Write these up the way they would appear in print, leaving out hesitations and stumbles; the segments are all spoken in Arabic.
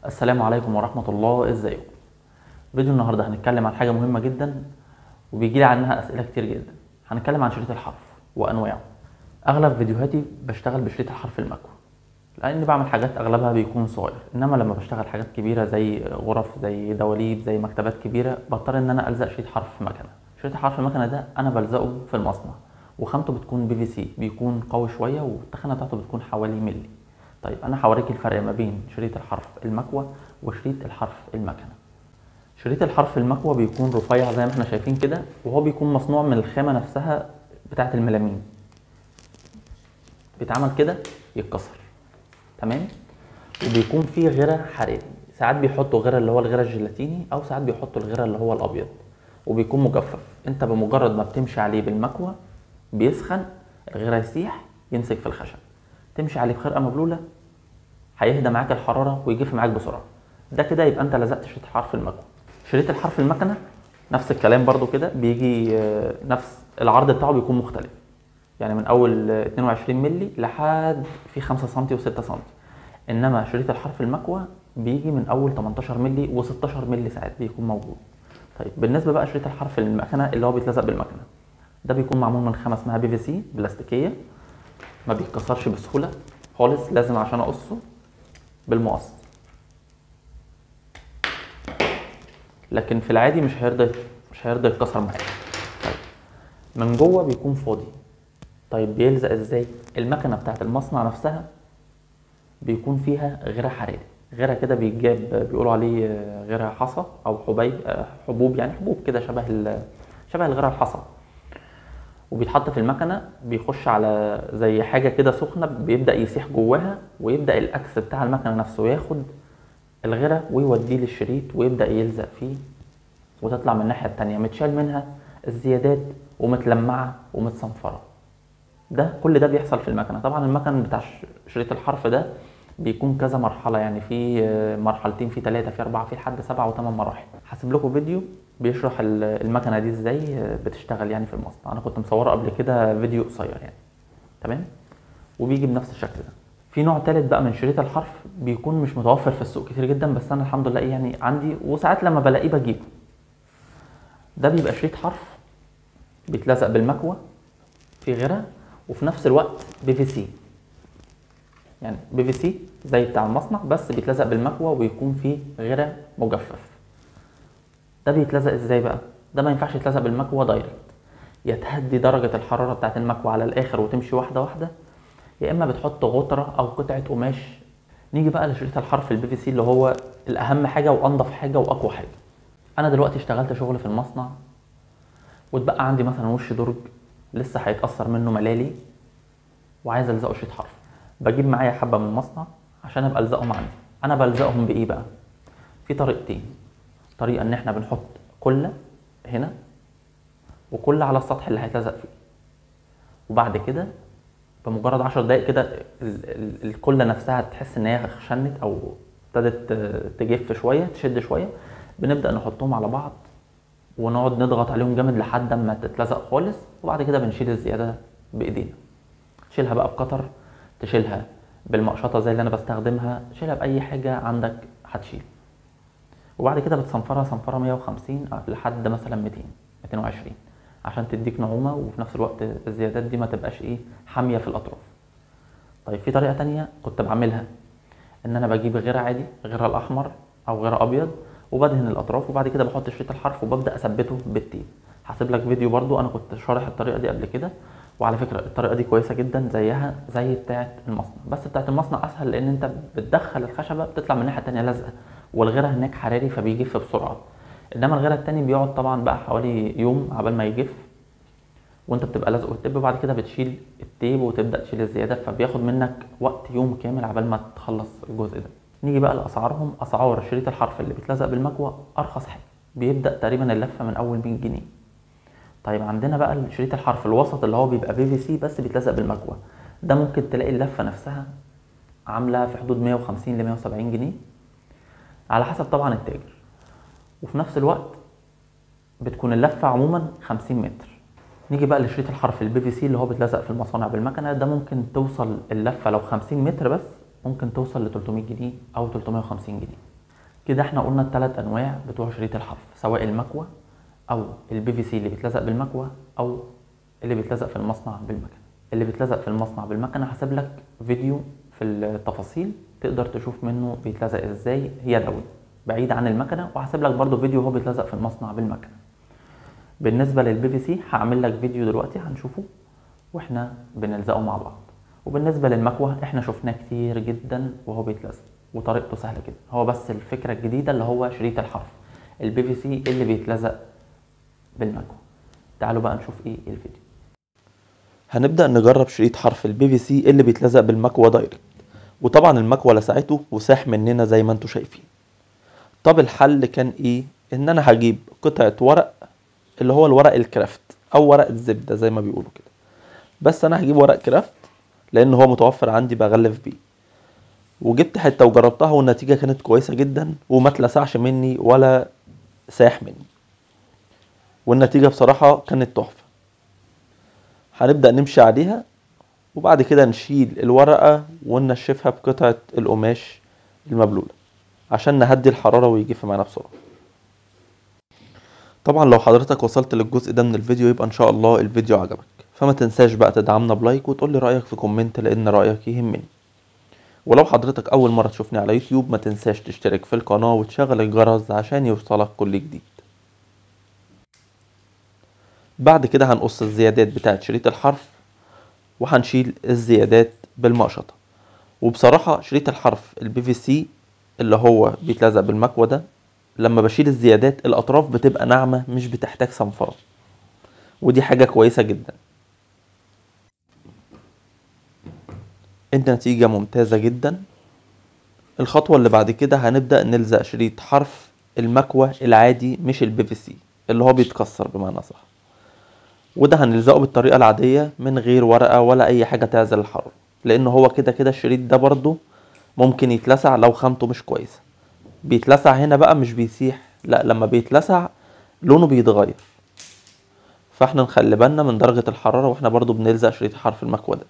السلام عليكم ورحمة الله. ازيكم؟ فيديو النهاردة هنتكلم عن حاجة مهمة جدا وبيجيلي عنها أسئلة كتير جدا. هنتكلم عن شريط الحرف وأنواعه. أغلب فيديوهاتي بشتغل بشريط الحرف المكوى، لأني بعمل حاجات أغلبها بيكون صغير، إنما لما بشتغل حاجات كبيرة زي غرف، زي دواليب، زي مكتبات كبيرة، بضطر إن أنا ألزق شريط حرف في مكنة. شريط الحرف المكنة ده أنا بلزقه في المصنع، وخامته بتكون PVC، بيكون قوي شوية، والتخانة بتاعته بتكون حوالي ملي. طيب أنا هوريك الفرق ما بين شريط الحرف المكوى وشريط الحرف المكنة. شريط الحرف المكوى بيكون رفيع زي ما احنا شايفين كده، وهو بيكون مصنوع من الخامة نفسها بتاعة الميلامين. بيتعمل كده يتكسر، تمام. وبيكون فيه غيرة حراري، ساعات بيحطوا غيرة اللي هو الغيرة الجيلاتيني، او ساعات بيحطوا الغيرة اللي هو الابيض، وبيكون مجفف. انت بمجرد ما بتمشي عليه بالمكوى بيسخن، الغيرة يسيح، يمسك في الخشب. تمشي عليه بخرقة مبلولة هيهدى معاك الحرارة ويجف معاك بسرعة. ده كده يبقى انت لزقت شريط حرف المكوى. شريط الحرف المكنة نفس الكلام برضو كده، بيجي نفس العرض بتاعه بيكون مختلف، يعني من اول 22 مللي لحد في 5 سم و6 سم. انما شريط الحرف المكوى بيجي من اول 18 مللي و16 مللي ساعات بيكون موجود. طيب بالنسبه بقى شريط الحرف المكنه اللي هو بيتلزق بالمكنه، ده بيكون معمول من خامه اسمها PVC بلاستيكيه، ما بيتكسرش بسهوله خالص. لازم عشان اقصه بالمقص، لكن في العادي مش هيرضى يتكسر معايا. طيب من جوه بيكون فاضي. طيب بيلزق ازاي؟ المكنه بتاعت المصنع نفسها بيكون فيها غيره حراري، غيره كده بيتجاب، بيقولوا عليه غيره حصى او حبوب، يعني حبوب كده شبه الغيره الحصى، وبيتحط في المكنه. بيخش على زي حاجه كده سخنه، بيبدا يسيح جواها، ويبدا الاكس بتاع المكنه نفسه ياخد الغيره ويوديه للشريط ويبدا يلزق فيه، وتطلع من الناحيه التانيه متشال منها الزيادات ومتلمعه ومتصنفره. كل ده بيحصل في المكنه. طبعا المكن بتاع شريط الحرف ده بيكون كذا مرحله، يعني في مرحلتين، في 3، في 4، في لحد 7 و8 مراحل. هسيب لكم فيديو بيشرح المكنه دي ازاي بتشتغل يعني في المصنع. انا كنت مصوره قبل كده فيديو قصير يعني، تمام. وبيجي بنفس الشكل ده. في نوع تالت بقى من شريط الحرف بيكون مش متوفر في السوق كتير جدا، بس انا الحمد لله يعني عندي، وساعات لما بلاقيه بجيبه. ده بيبقى شريط حرف بيتلزق بالمكوى في غيرها، وفي نفس الوقت PVC، يعني PVC زي بتاع المصنع بس بيتلزق بالمكوى وبيكون فيه غيرة مجفف. ده بيتلزق ازاي بقى؟ ده ما ينفعش يتلزق بالمكوى دايركت، يا تهدي درجة الحرارة بتاعت المكوى على الآخر وتمشي واحدة واحدة، يا إما بتحط غطرة أو قطعة قماش. نيجي بقى لشريط الحرف PVC اللي هو الأهم حاجة وأنضف حاجة وأقوى حاجة. أنا دلوقتي اشتغلت شغل في المصنع، واتبقى عندي مثلا وش درج لسه هيتأثر منه ملالي، وعايز ألزقه شريط حرف. بجيب معايا حبة من المصنع عشان ابقى الزقهم عندي. انا بلزقهم بايه بقى؟ في طريقتين. طريقة ان احنا بنحط كلة هنا، وكلة على السطح اللي هيتلزق فيه، وبعد كده بمجرد 10 دقايق كده الكلة نفسها تحس ان هي خشنت او ابتدت تجف شوية، تشد شوية، بنبدأ نحطهم على بعض ونقعد نضغط عليهم جامد لحد ما تتلزق خالص، وبعد كده بنشيل الزيادة بايدينا. تشيلها بقى بقطر، تشيلها بالمقشطة زي اللي انا بستخدمها، تشيلها باي حاجة عندك هتشيل. وبعد كده بتصنفرها صنفرة 150 لحد مثلا 200 220 عشان تديك نعومة، وفي نفس الوقت الزيادات دي ما تبقاش حامية في الاطراف. طيب في طريقة تانية كنت بعملها، ان انا بجيب غيرة عادي، غيرة الاحمر او غيرة ابيض، وبدهن الاطراف، وبعد كده بحط شريط الحرف وببدأ اثبته بالتيب. هسيب لك فيديو برضو انا كنت شارح الطريقة دي قبل كده، وعلى فكرة الطريقة دي كويسة جدا زيها زي بتاعة المصنع، بس بتاعة المصنع اسهل لان انت بتدخل الخشبة بتطلع من الناحية التانية لازقة، والغيرة هناك حراري فبيجف بسرعة. انما الغيرة التاني بيقعد طبعا بقى حوالي يوم عبال ما يجف، وانت بتبقى لازقه بالتيب، وبعد كده بتشيل التيب وتبدأ تشيل الزيادة، فبياخد منك وقت يوم كامل عبال ما تخلص الجزء ده. نيجي بقى لأسعارهم. أسعار شريط الحرف اللي بيتلزق بالمكوى أرخص حاجة، بيبدأ تقريبا اللفة من أول 100 جنيه. طيب عندنا بقى شريط الحرف الوسط اللي هو بيبقى PVC بس بيتلزق بالمكوى، ده ممكن تلاقي اللفة نفسها عاملة في حدود 150 ل 170 جنيه على حسب طبعا التاجر، وفي نفس الوقت بتكون اللفة عموما 50 متر. نيجي بقى لشريط الحرف PVC اللي هو بيتلزق في المصانع بالمكنة، ده ممكن توصل اللفة لو 50 متر بس ممكن توصل ل 300 جنيه أو 350 جنيه. كده احنا قلنا الثلاث انواع بتوع شريط الحرف، سواء المكوة او البي في سي اللي بيتلزق بالمكوة او اللي بيتلزق في المصنع بالمكنة. اللي بيتلزق في المصنع بالمكنة هسيب لك فيديو في التفاصيل تقدر تشوف منه بيتلزق ازاي يدوي بعيد عن المكنة، وهسيب لك برضو فيديو هو بيتلزق في المصنع بالمكنة. بالنسبة للبي في سي هعمل لك فيديو دلوقتي هنشوفه واحنا بنلزقه مع بعض. وبالنسبة للمكوة احنا شفناه كتير جدا وهو بيتلزق وطريقته سهلة جدا، هو بس الفكرة الجديدة اللي هو شريط الحرف البي في سي اللي بيتلزق بالمكوة. تعالوا بقى نشوف ايه الفيديو. هنبدأ نجرب شريط حرف البي في سي اللي بيتلزق بالمكوة دايركت، وطبعا المكوة لسعته وساح مننا زي ما انتوا شايفين. طب الحل كان ايه؟ ان انا هجيب قطعة ورق اللي هو الورق الكرافت او ورق الزبدة زي ما بيقولوا كده، بس انا هجيب ورق كرافت لان هو متوفر عندي بغلف بيه. وجبت حتة وجربتها والنتيجة كانت كويسة جدا وما اتلسعش مني ولا ساح مني، والنتيجة بصراحة كانت تحفة. هنبدأ نمشي عليها وبعد كده نشيل الورقة وننشفها بقطعة القماش المبلولة عشان نهدي الحرارة ويجف معانا بسرعة. طبعا لو حضرتك وصلت للجزء ده من الفيديو يبقى ان شاء الله الفيديو عجبك، فما تنساش بقى تدعمنا بلايك وتقولي رأيك في كومنت لان رأيك يهمني. ولو حضرتك اول مرة تشوفني على يوتيوب ما تنساش تشترك في القناة وتشغل الجرس عشان يوصلك كل جديد. بعد كده هنقص الزيادات بتاعت شريط الحرف وهنشيل الزيادات بالمقشطة. وبصراحة شريط الحرف البي في سي اللي هو بيتلزق بالمكوة ده لما بشيل الزيادات الاطراف بتبقى ناعمة مش بتحتاج صنفرة، ودي حاجة كويسة جدا. النتيجة ممتازة جدا. الخطوة اللي بعد كده هنبدأ نلزق شريط حرف المكوة العادي مش البي في سي اللي هو بيتكسر بمعنى صح، وده هنلزقه بالطريقة العادية من غير ورقة ولا اي حاجة تعزل الحرارة، لان هو كده كده الشريط ده برضو ممكن يتلسع لو خامته مش كويسة. بيتلسع هنا بقى مش بيسيح، لا لما بيتلسع لونه بيتغير، فاحنا نخلي بالنا من درجة الحرارة واحنا برضو بنلزق شريط حرف المكوة ده.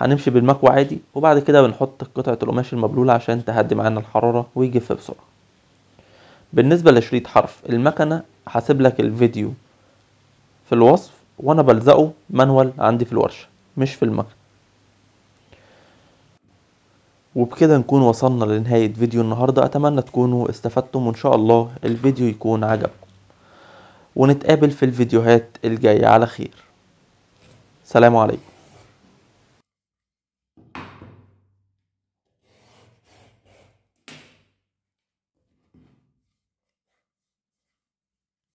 هنمشي بالمكوة عادي وبعد كده بنحط قطعة القماش المبلولة عشان تهدي معانا الحرارة ويجف بسرعة. بالنسبة لشريط حرف المكنة هسيب لك الفيديو في الوصف وانا بلزقه مانوال عندي في الورشة مش في المكنة. وبكده نكون وصلنا لنهاية فيديو النهاردة، اتمنى تكونوا استفدتم وان شاء الله الفيديو يكون عجبكم، ونتقابل في الفيديوهات الجاية على خير. سلام عليكم.